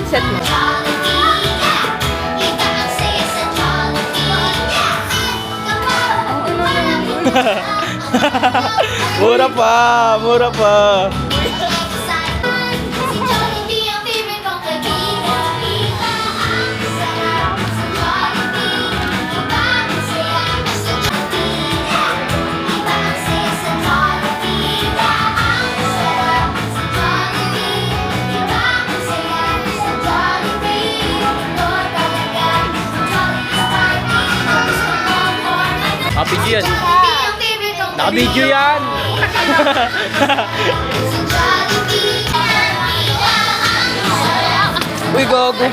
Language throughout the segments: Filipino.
Set mo. Mura pa, mura pa. Naka-video yan. Naka-video yan. Uy, gogo.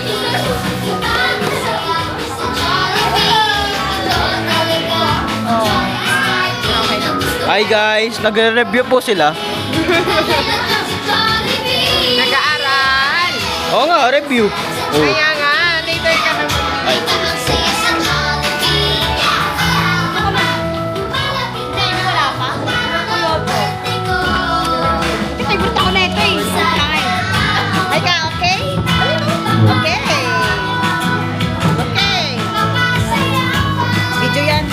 Hi guys, nagre-review po sila. Nag-aaral. Oo nga, review. Kaya nga, later ka naman. Ay. Favorite ako na ito eh. Ay ka, okay? Okay. Okay. Video yan.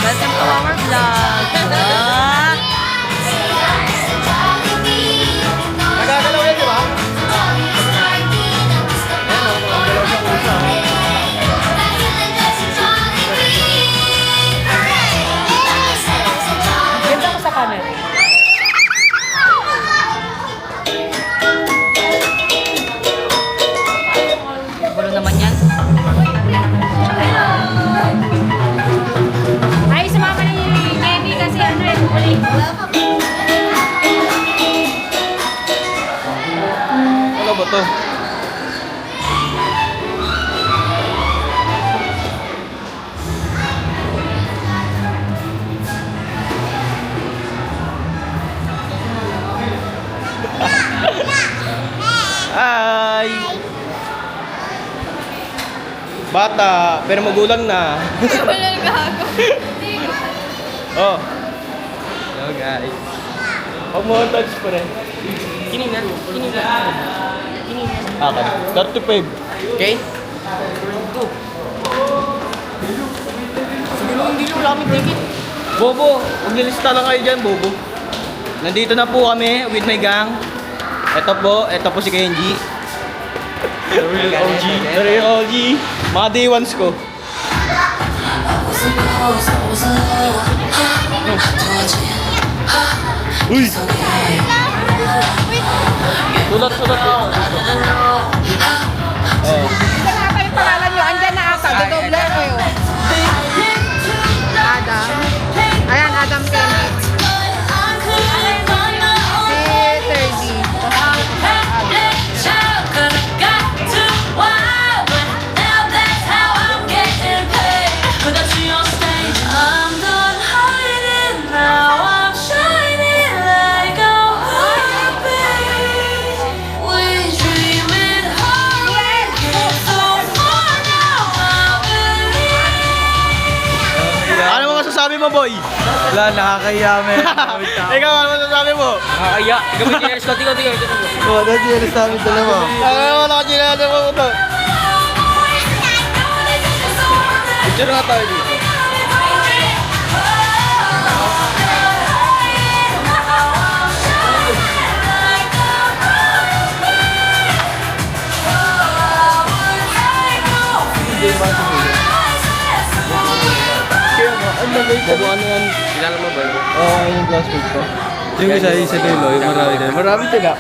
Welcome to our vlog. Nagagalaw yan, di ba? Ganda ko sa camera. Wala naman yan. Ay, sumama ni Kenny kasi ano eh. Ano ba to? Hi! Bata, pero magulang na. Wala gago. Oh. Hello guys. Pag-montage pa rin. Kiningan. Akin. 35. Okay? Siguro hindi nyo wala kami ticket. Bobo, huwag nilista lang kayo dyan, Bobo. Nandito na po kami with my gang. Ito po si Kenji. The real OG. The real OG. Mga day ones ko. Uy! Sulat. Oh. Ito na ata yung pangalan nyo. Andyan na ata. Dodoble kayo. Adam. Ayan, Adam Kenny. Si 30. Ano mo masasabi mo, boy? Wala, nakakaya men. Ikaw, ano masasabi mo? Nakakaya. Ikaw mo chineris ko. Tigaw. Oo, dati yan sa amin dalawa. Ano mo nakaginado mo ito? Picture nga tayo dito. Bobo, ano yan? Kilala mo ba yun? Oo, yung classmate ko. Yung isa dulo, yung marami din. Marami sila.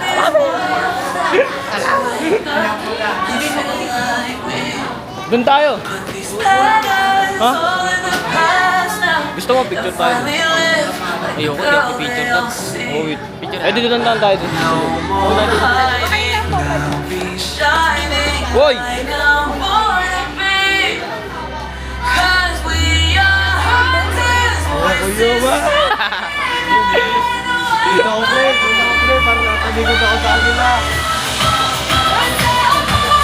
Doon tayo. Ha? Gusto mo picture tayo? Ayoko, hindi ako picture doon. Oh, wait. Picture. Eh, dito lang tayo. Boy! Kuya ba? Dito ako pre, para natalikod ako sa kanila.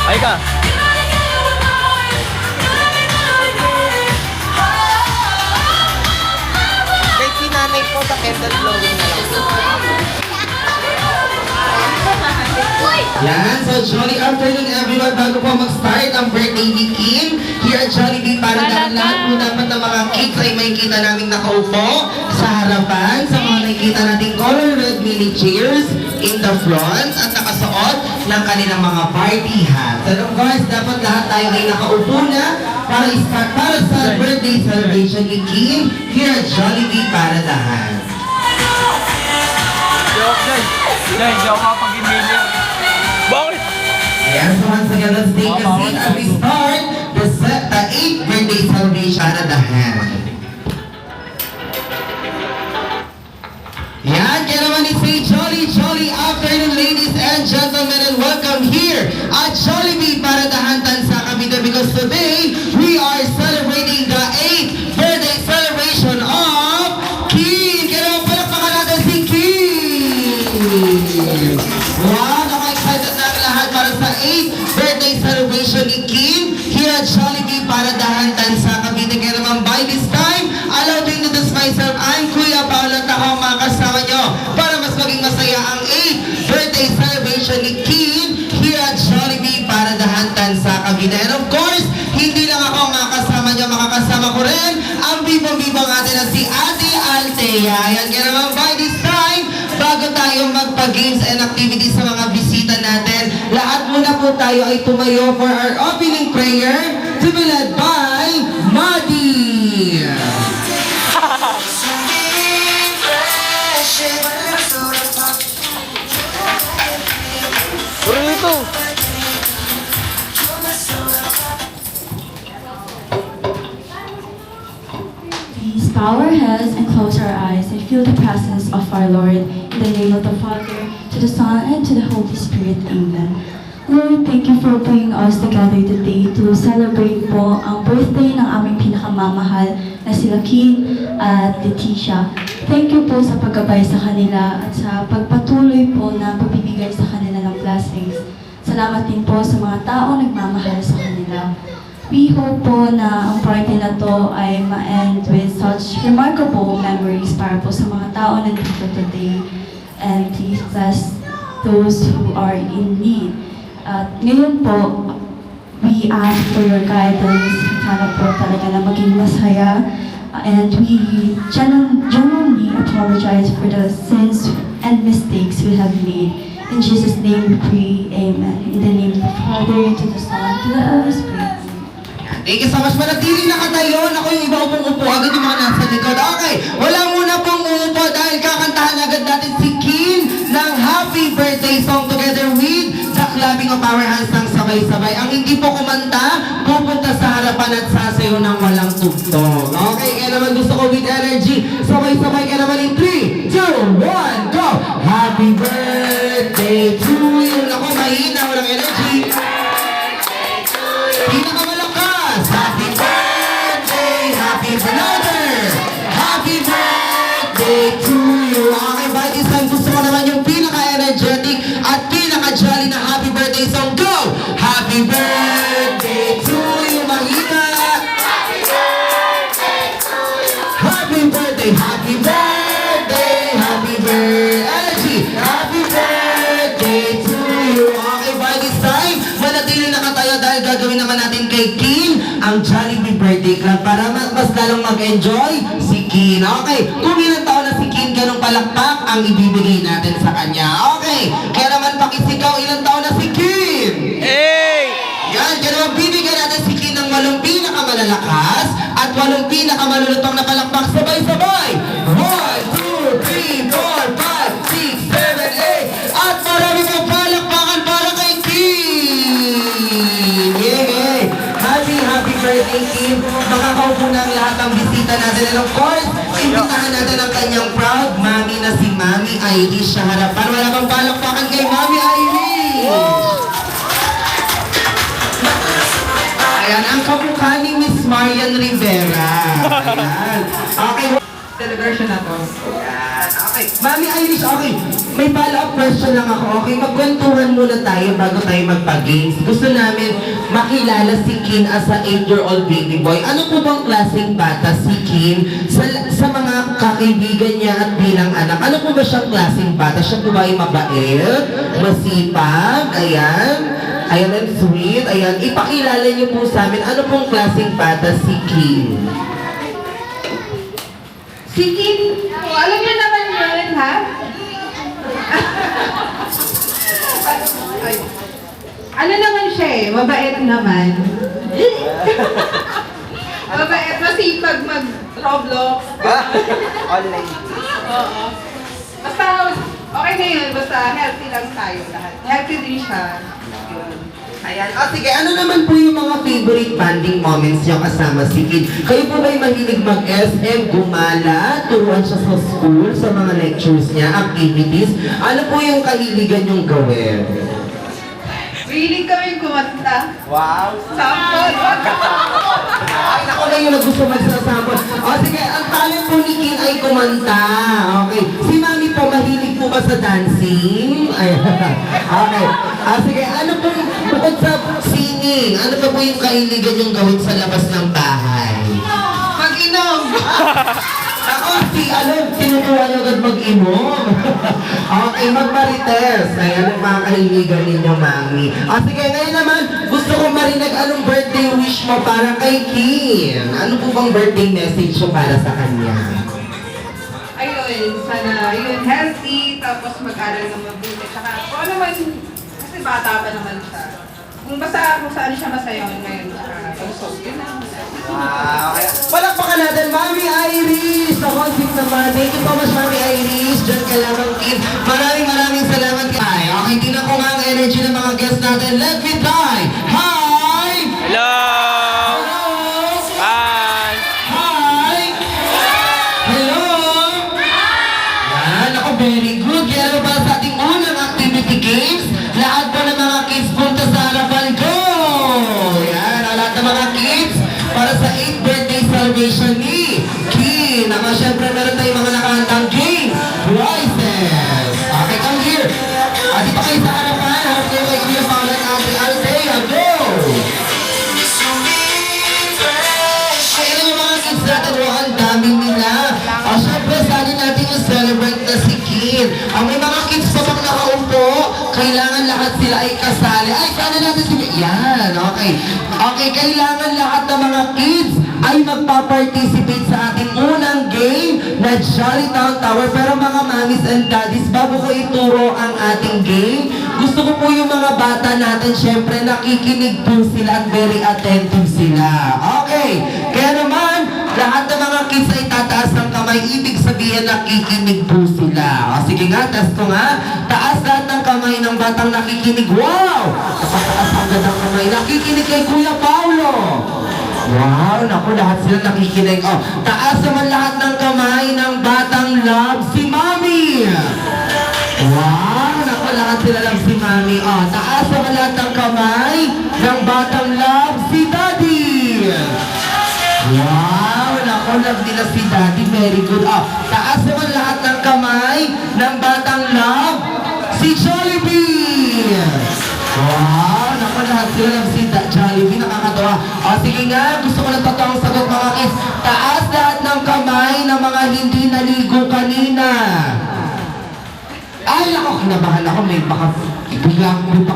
Ay ka! Kahit sinanay ko, sa candle blowing na lang. Yan, so jolly afternoon everyone. Bago po mag-start ang birthday ni Kim, here at Jollibee para dahil lahat po dapat ng mga kids ay may kita namin nakaupo sa harapan, sa mga nakikita nating color red mini chairs in the front at nakasuot ng kanilang mga party hats. And of course, dapat lahat tayo ay nakaupo na para sa birthday celebration ni Kim here at Jollibee Paradahan. Hindi ako makapag-email. Bakit? Yes, once again, let's take a seat as we start the 8th birthday celebration at the hand. Yan, kaya naman say jolly afternoon ladies and gentlemen and welcome here at Jollibee Paradahan Tansa Cavite because today we are celebrating the 8th birthday celebration of Kim. Kaya naman palakpakan natin si Kim. Wow, naka-excited na ang lahat para sa 8th birthday celebration ni Kim here at Jollibee Paradahan Tansa Cavite. Kaya naman by this time, allow me to introduce myself. I'm Kuya Paolo at ako ang mga kasama nyo para mas maging masaya ang 8th birthday celebration ni Kim here at Jollibee Paradahan Tansa Cavite. And of course, hindi lang ako ang mga kasama nyo, makakasama ko rin ang bibong-bibong atin na si Ate Althea. Yan, kaya naman by this time, bago tayo magpa-games and activities sa mga bisita natin, lahat muna po tayo ay tumayo for our opening prayer to be led by Madi. Puro dito. Please bow our heads and close our eyes and feel the presence of our Lord. In the name of the Father, to the Son, and to the Holy Spirit. Amen. Lord, thank you for bringing us together today to celebrate po ang birthday ng aming pinakamamahal na sila Kim at Leticia. Thank you po sa paggabay sa kanila at sa pagpatuloy po na pagbibigay sa kanila ng blessings. Salamat din po sa mga taong nagmamahal sa kanila. We hope po na ang party na to ay ma-end with such remarkable memories para po sa mga tao na nandito today. And please bless those who are in need. At ngayon po, we ask for your guidance. Sana po talaga na maging masaya. And we genuinely apologize for the sins and mistakes we have made. In Jesus' name we pray, Amen. In the name of the Father, to the Son, to the Holy Spirit. Thank you so much. Manatiling nakatayo. Ako yung iba upong-upo agad yung mga nasa likod. Okay, wala muna pong uupo dahil kakantahan agad natin si Kim ng Happy Birthday song together with the Clubbing of Our Hands ng sabay-sabay. Ang hindi po kumanta, pupunta sa harapan at sasayo ng walang tugtog. Okay, kaya naman gusto ko with energy. Sabay-sabay kaya naman in 3, 2, 1, go! Happy birthday to you. Ako, mahina, walang energy. Pinakamalakas! Happy birthday! Happy birthday! Happy birthday to you! Okay, by this time, gusto ko naman yung pinaka-energetic at pinaka-jolly na happy birthday song. Go! Happy birthday to you, Mahina! Happy birthday to you! Happy birthday! Happy birthday! Happy birthday! Energy! Happy birthday to you! Okay, by this time, manatili nakatayo dahil gagawin naman natin kay Kim ang Jollibee Birthday Club para mas lalong mag-enjoy si Kim. Okay, kung ilang taon na si Kim, ganong palakpak ang ibibigay natin sa kanya. Okay, kaya naman pakisigaw, ilang taon na si Kim? Hey! Yan, kaya naman bibigyan natin si Kim ng 8 pinakamalalakas at 8 pinakamalulutong na palakpak sabay-sabay. 1, 2, 3, 4, 5, 6, 7, 8 at marami pong palakpakan para kay Kim! Yay! Happy birthday, Kim! Makakaupo na ang lahat ng bisita natin. And of course, imbitahan natin ang kanyang proud mami na si Mami Irish sa harapan. Wala bang palakpakan kay Mami Irish? Ayan, ang kamukha ni Miss Marian Rivera. Ayan. Okay, celebration na to. Ayan, okay. Mami Irish, okay. May follow-up question lang ako. Okay, magkwentuhan muna tayo bago tayo magpa-games. Gusto namin makilala si Kim as a 8-year-old baby boy. Ano po bang klaseng bata si Kim sa mga kaibigan niya at bilang anak. Ano po ba siyang klaseng bata? Siya po ba ay mabait, masipag, ayan, ayan and sweet, ayan. Ipakilala niyo po sa amin, ano pong klaseng bata si Kim? Si Kim, alam niyo naman yun, ha? Ay. Ano naman siya eh, mabait naman. Mabait, masipag mag-Roblox. Online. Oo. Basta, okay na yun, basta healthy lang tayo lahat. Healthy din siya. Yun. Ayan. O sige, ano naman po yung mga favorite bonding moments niyo kasama si Kim? Kayo po ba'y mahilig mag-SM, gumala, turuan siya sa school, sa mga lectures niya, activities? Ano po yung kahiligan niyong gawin? Really kami kumanta. Wow. Sample. Ay, ako na yung gusto magsasample. O sige, ang talent po ni Kim ay kumanta. Okay. Si Mami po, mahilig po ba sa dancing? Ay, okay. Sige, ano po, bukod sa singing, ano pa po yung kahiligan yung gawin sa labas ng bahay? Mag-inom. Ako, tinutuwa niyo agad mag-inom. Okay, magmarites. Ayan ang mga kahiligan ninyo, Mami. Sige, ngayon naman, gusto ko marinig anong birthday wish mo para kay Kim. Ano po bang birthday message mo para sa kanya? Ayun, sana, yun, healthy, tapos mag-aral ng mabuti. Tsaka, kung ano man, kasi bata pa naman siya. Kung basta kung saan siya masaya ngayon, tsaka, so, yun na. Wow. Palakpakan natin, Mami Iris! Sa concert naman. Thank you so much, Mami Iris. Diyan ka lamang, Kim. Maraming salamat kay. Okay, tingnan ko nga ang energy ng mga guests natin. Let me try. Hi! Hello! Hello! Hi! Hi! Hello! Yan, ako, very good. Kaya ano ba sa ating unang activity games? Lahat po ng mga kids punta sa harapan ko. Yan, ang lahat ng mga kids para sa 8th birthday celebration ni Kim. Naman, syempre, meron tayong mga nakahandang game prizes. Okay, come here. Dito kayo sa harapan. Harap kayo kay Kuya Paula at Ate Althea. Go! Ayun yung mga kids natin. Oh, ang dami nila. Syempre, sali natin yung celebrate na si Kim. May mga kids pa bang nakaupo, kailangan lahat sila ay kasali. Ay, sana natin si yan, okay. Okay, kailangan lahat ng mga kids ay magpa-participate sa ating unang game na Jolly Town Tower. Pero mga mommies and daddies, bago ko ituro ang ating game, gusto ko po yung mga bata natin, syempre nakikinig po sila at very attentive sila. Okay, kaya naman, lahat ng mga kids ay tataas ng kamay, ibig sabihin nakikinig po sila. Sige nga, test ko nga. Taas lahat ng kamay ng batang nakikinig. Wow! Napataas agad ang kamay. Nakikinig kay Kuya Paulo. Wow, naku, lahat sila nakikinig. Taas naman lahat ng kamay ng batang love si Mami. Wow, naku, lahat sila love si Mami. Taas naman lahat ng kamay ng batang love si Daddy. Wow, naku, love nila si Daddy. Very good. Taas naman lahat ng kamay ng batang love si Jollibee. Wow, naku, lahat sila love si Jollibee. Nakakatawa. Sige nga, gusto ko ng totoong sagot mga kids. Taas lahat ng kamay ng mga hindi naligo kanina. Ay, ako, kinabahan ako. May pa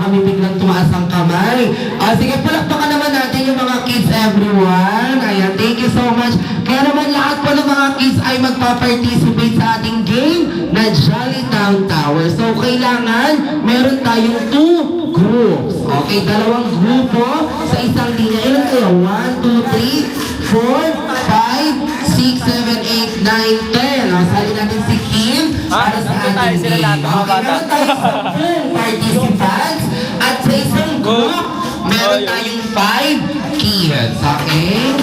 kami biglang tumaas ang kamay. Sige, palakpakan naman natin yung mga kids, everyone. Ayan, thank you so much. Kaya naman lahat po ng mga kids ay magpa-participate sa ating game na Jolly Town Tower. So, kailangan meron tayong 2 groups. Okay, 2 grupo sa isang linya. Ilan kayo? 1, 2, 3, 4, 5, 6, 7, 8, 9, 10. Sali natin si Kim para sa ating game. Okay, meron tayong 10 participants at sa isang group, meron tayong 5 kids. Okay?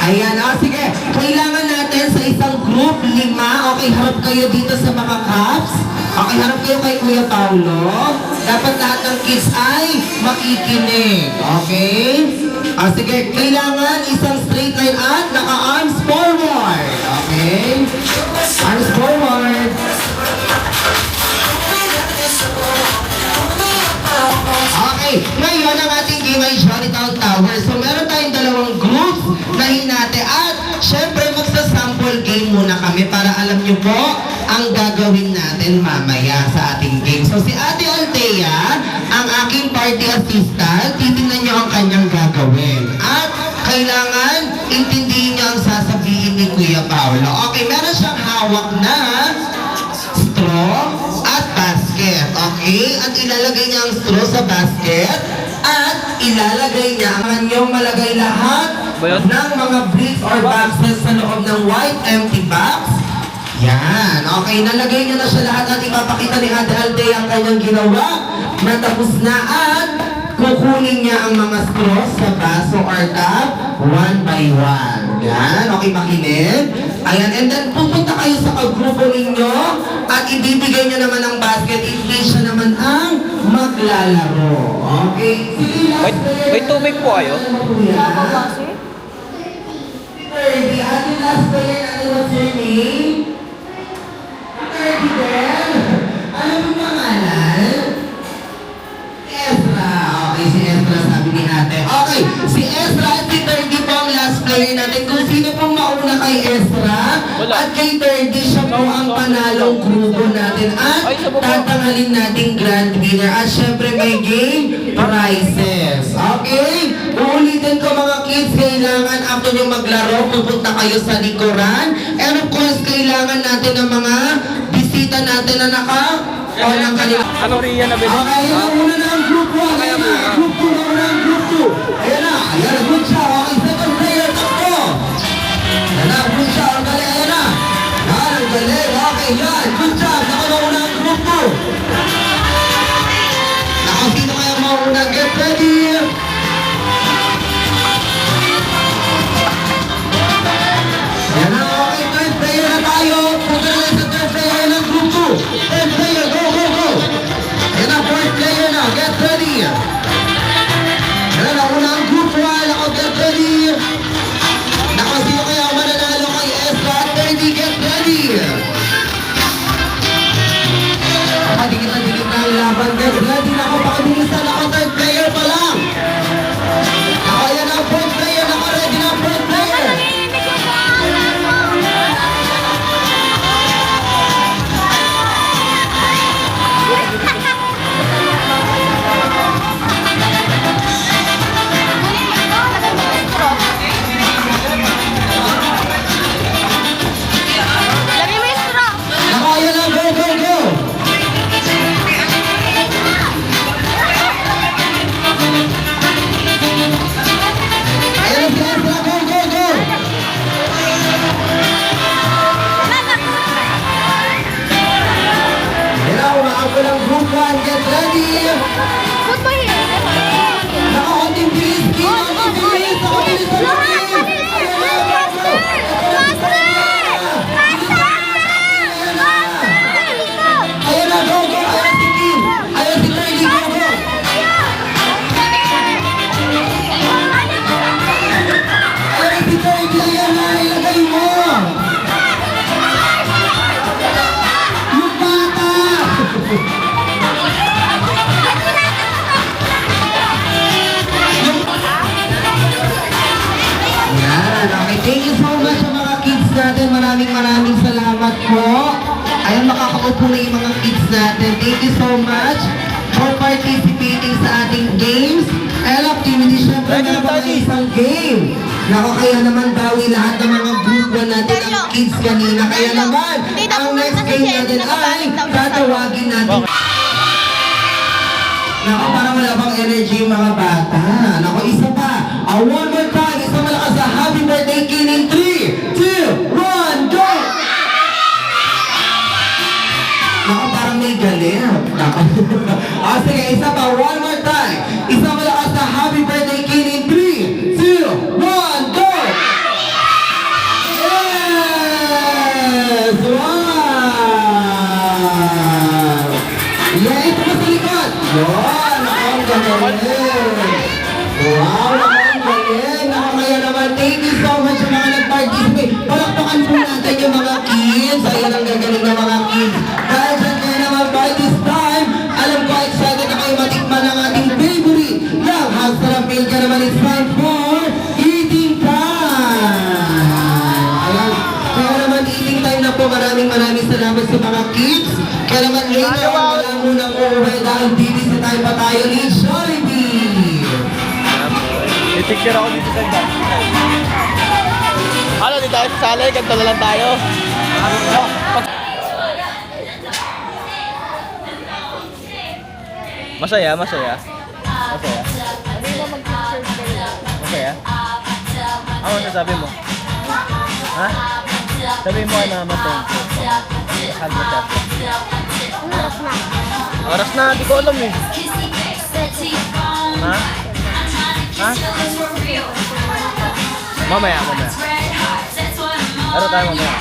Ayan, sige. Kailangan natin sa isang group, 5. Okay, harap kayo dito sa mga cups. Okay, harap kayo kay Kuya Paulo. Dapat lahat ng kids ay makikinig. Okay? Sige, kailangan isang straight line at naka-arms forward. Okay? Arms forward. Okay, ngayon ang ating game ay Jolly Town Tower. So meron tayong dalawang groups na hinati at syempre magsa-sample game muna kami para alam nyo po ang gagawin natin mamaya sa ating game. So si Ate Althea, ang aking party assistant, titingnan nyo ang kanyang gagawin. At kailangan intindihin nyo ang sasabihin ni Kuya Paolo. Okay, meron siyang hawak na straw at basket. Okay? At ilalagay niya ang straw sa basket at ilalagay niya ang kanyang malagay lahat ng mga bricks or boxes sa loob ng white empty box. Yan. Okay, nalagay niya na siya lahat at ipapakita ni Ate Althea ang kanyang ginawa. Natapos na at kukunin niya ang mga straws sa baso or cup one by one. Yan. Okay, makinig. Ayan, and then pupunta kayo sa kagrupo ninyo at ibibigay niyo naman ang basket in case siya naman ang maglalaro. Okay? May tubig po kayo? The ating last player natin, what's your name? Thirty then. Ano mo pangalan? Ezra. Okay, si Ezra sabi ni ate. Okay, si Ezra at si Thirty po ang last player natin. Kung sino pong mauna kay Ezra at kay Thirty, siya po ang panalong grupo natin. At tatangalin natin grand winner. At syempre may game prizes. Okay? Uulitin ko mga kids, kailangan after nyo maglaro, pupunta kayo sa likuran. And of course, kailangan natin ng mga bisita natin na o ng kanila. Ano Rian na bilhin? Okay, ayan na muna na ang group 1. Ayan na, group 2 na muna ang group 2. Ayan na, good job. Okay, second player, takbo. Ayan na, good job. Ang galing, ayan na. Yan, ang galing. Okay, yan, good job. Naka na muna ang group 2. Naka, sino kaya mauna? Get ready. Ayan na, okay, third player na tayo. Punta na sa third player ng group 2. Third player, go, go, go. Ayan na, fourth player na, get ready. Ayan na, una ang group 1. Ako, get ready. Nako, sino kaya ang mananalo kay Ezra? 30, get ready. Pakadikit na ang laban, get ready. Nako, pakabilisan ako, third player pa lang. Nako, ayan ang fourth player. Nako, ready na ang fourth player. Nako, ayan na, go, go, go. Ayan na si Ezra, go, go, go. Ayan na, umaang ko ng group 1, get ready. Nako, konting bilis, konting bilis, nako, bilis, bilis. Ayan na, go, go. Ayan na, go, go. Ayan si Kim. Ayan si Ferdy, go, go. Ayan si Ferdy, ayan na, ilagay mo. Yung bata. Yan, okay. Thank you so much sa mga kids natin. Maraming salamat po. Ayan, makakaupo na yung mga kids natin. Thank you so much for participating sa ating games and activities. Siyempre, meron pa na isang game. Nako, kaya naman bawi lahat ng mga group 1 natin ang kids kanina. Kaya naman, ang next game natin ay tatawagin natin. Nako, para wala bang energy yung mga bata. Nako, isa pa. One more time. Isa malakas sa happy birthday kin in 3, 2, 1, go! Nako, parang may galit. Nako. Sige, isa pa. One more time. Isa malakas sa happy birthday kin in 3, 2, 1, go! Yes! Wow! Yeah, ito pa sa likod. Yun! Ang galing! Wow! Ang galing! naman sa mga kids. Kaya naman later, wala munang uuwi dahil bibis na tayo pa tayo ni Jollibee. I-picture ako dito sa dance. Ano, di tayo sasali, ganito na lang tayo. Masaya, masaya. Masaya. Masaya? Ano sasabi mo? Ha? Sabihin mo ano naman ito. Hag mo siya. Oras na, di ko alam eh. Ha? Ha? Mamaya, mamaya. Ano tayo mamaya?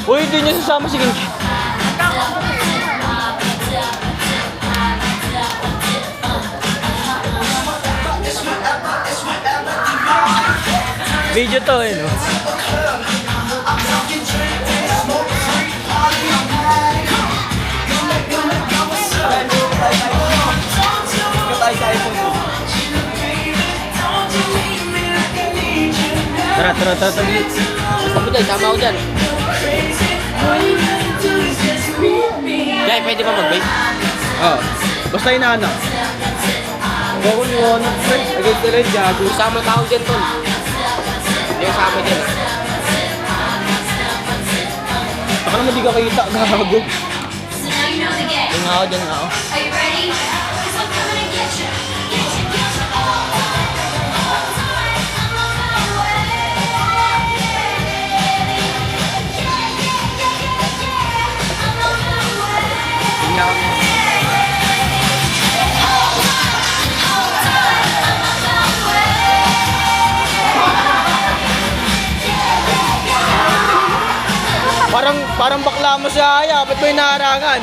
Uy, hindi niyo sasama si Kinky. Video to eh, no? Tara, tara, tara, tara. Ako dyan, sama ako dyan. Jai, pwede ba mag-vape? Oo. Basta inaanak. Huwag ko niwanak, friend. Agad ka rin, gago. Isama tao dyan, tol. Hindi kasama dyan. Baka naman di ka kita, gago. Diyan nga ako, diyan nga ako. Parang bakla mo si Aya, ba't mo inaharangan?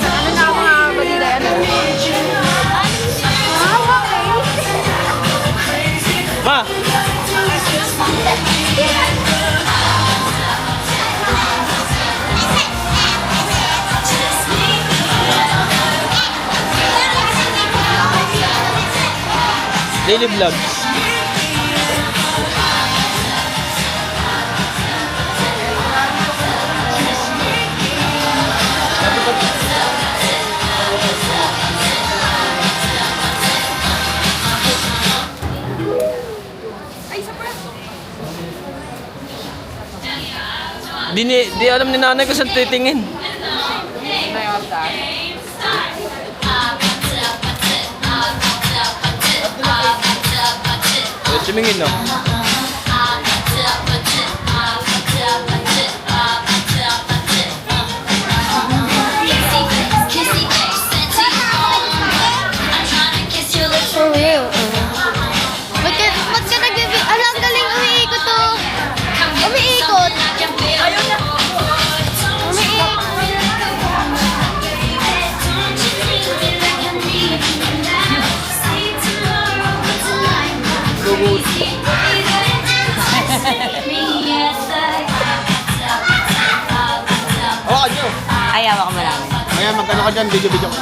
Ano na ako nga ba nila? Ma! Daily vlogs. Di alam ni nanay kung saan titingin. Sumingin no? For real. Ba't ka nag-video? Alam, galing umiikot to. Umiikot. Ayun na. Hawakan nyo! Ayaw ako marami. Ayan, magkano ka dyan, video-video ko.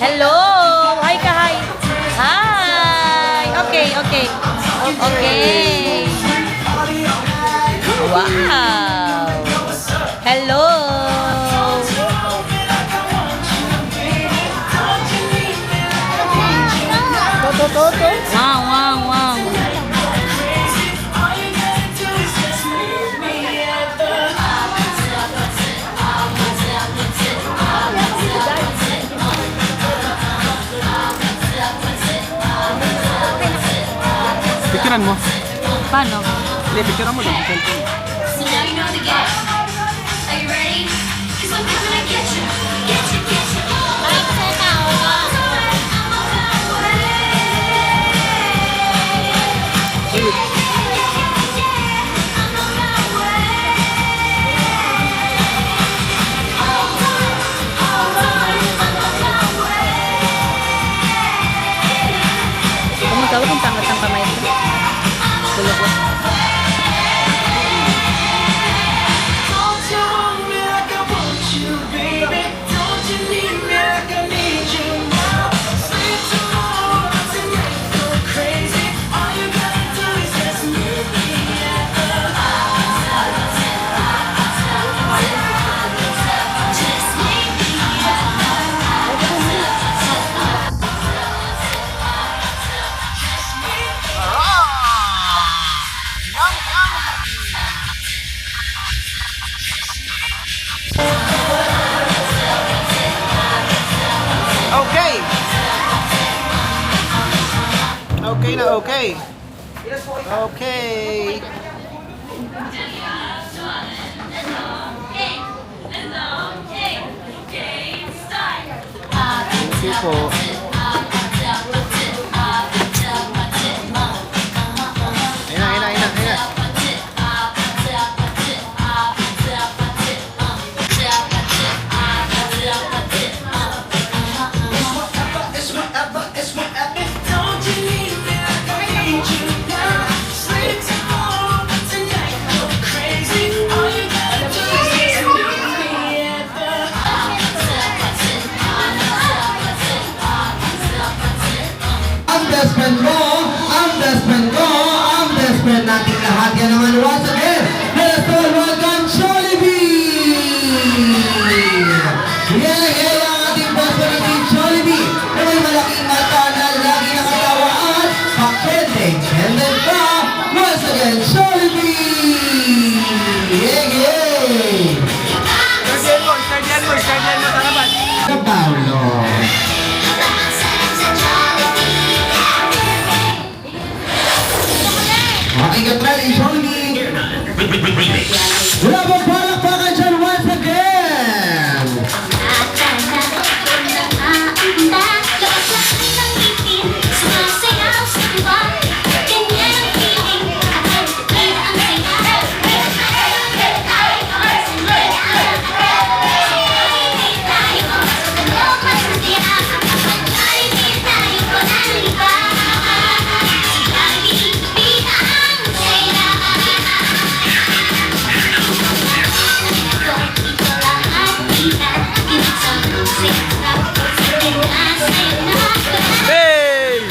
Hello! Hi ka, hi! Hi! Okay, okay. Okay. Wow! Hello! Wow, wow, wow. Picturean mo. Paano? Hindi, picturean mo lang. Cellphone. Okay. Okay na okay. Okay. Thank you po. Ayun na. Ang best friend ko, ang best friend ko, ang best friend nating lahat. Yan naman once again. Let us all welcome Jollibee! Yeah, ang ating best friend natin Jollibee. Na may malaking mata na lagi nakatawa at pakete-kende pa. Once again, Jollibee! Yeah! Start mo, tarapan. Sa Paulo. Okay, Gatrali, Jollibee. Wala bang palakpakan dyan once again? Hey!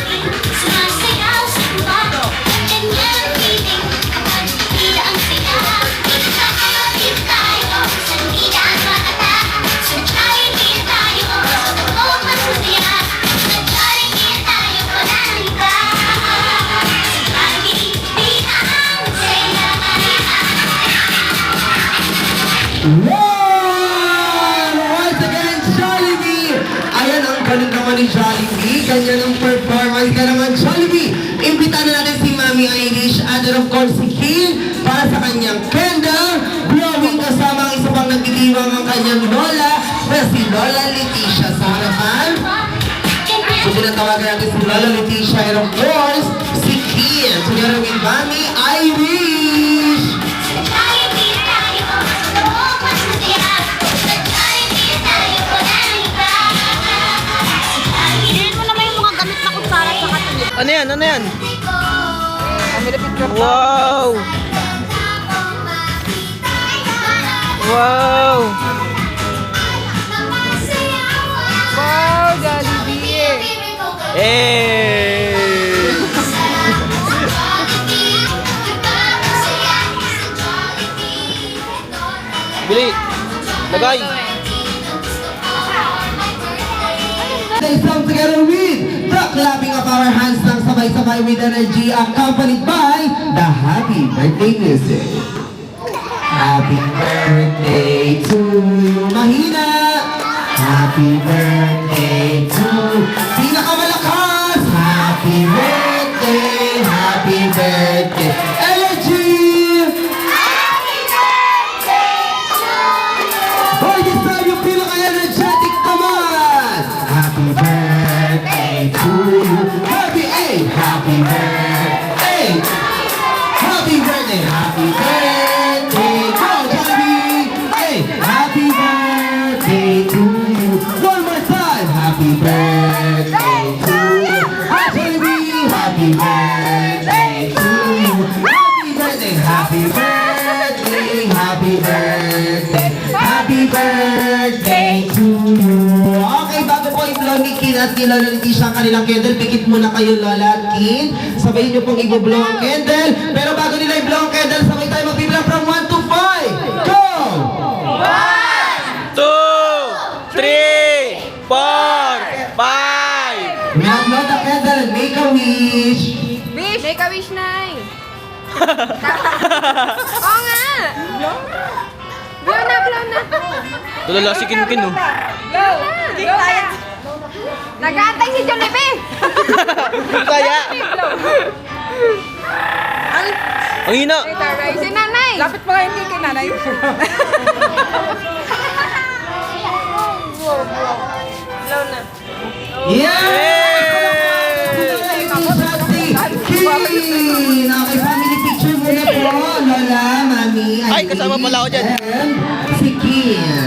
Wow! Once again, Jollibee! Ayan ang galing naman ni Jollibee. Ganyan ang performance ka naman, Jollibee. Imbitahan na natin si Mami Irish and of course si Kim para sa kanyang candle blowing kasama ang isa pang nagdidiwang ang kanyang lola na si Lola Leticia sa harapan. So tinatawagan natin si Lola Leticia and of course si Kim together with Mami Irish. Bilhin mo naman yung mga gamit na kutsara sa katulad. Ano yan? Ano yan? Wow! Wow! Wow, Jollibee! Eh! Bili! Lagay! They song together with the clapping of our hands ng sabay-sabay with energy accompanied by the happy birthday music. Happy birthday to you, Mahina! Happy birthday to pinakamalakas! Happy birthday! Happy birthday! Energy! Boy, this time yung pinaka-energetic naman! Happy birthday to you! Happy birthday! Happy birthday! Happy birthday! Go, Jollibee! Hey! Happy birthday to you! One more time! Happy birthday to you! Hi, Jollibee! Happy birthday to you! Happy birthday! Happy birthday! Happy birthday! Happy birthday to you! Okay, bago po i-blow ni Kin at ni Lola Leticia ang kanilang candle, pikit muna kayo Lola at Kin. Sabayin niyo pong i-blow ang candle. Pero bago nila i-blow ang candle, sabay tayo mag-blow from 1 to 5. Go! 2, 3, 4, 5! We have blown the candle and make a wish. Wish! Make a wish, Nay! Oo nga! Blow na, blow na. Tulala si Kinkin, oh. Blow! Blow na! Nag-aantay si Jollibee! Kaya. Ang hina. Si nanay! Lapit mo kayo kay nanay. Blow na. Okay, family picture muna po, Lola, Mami, Ay, kasama pala ako dyan. and si Kim.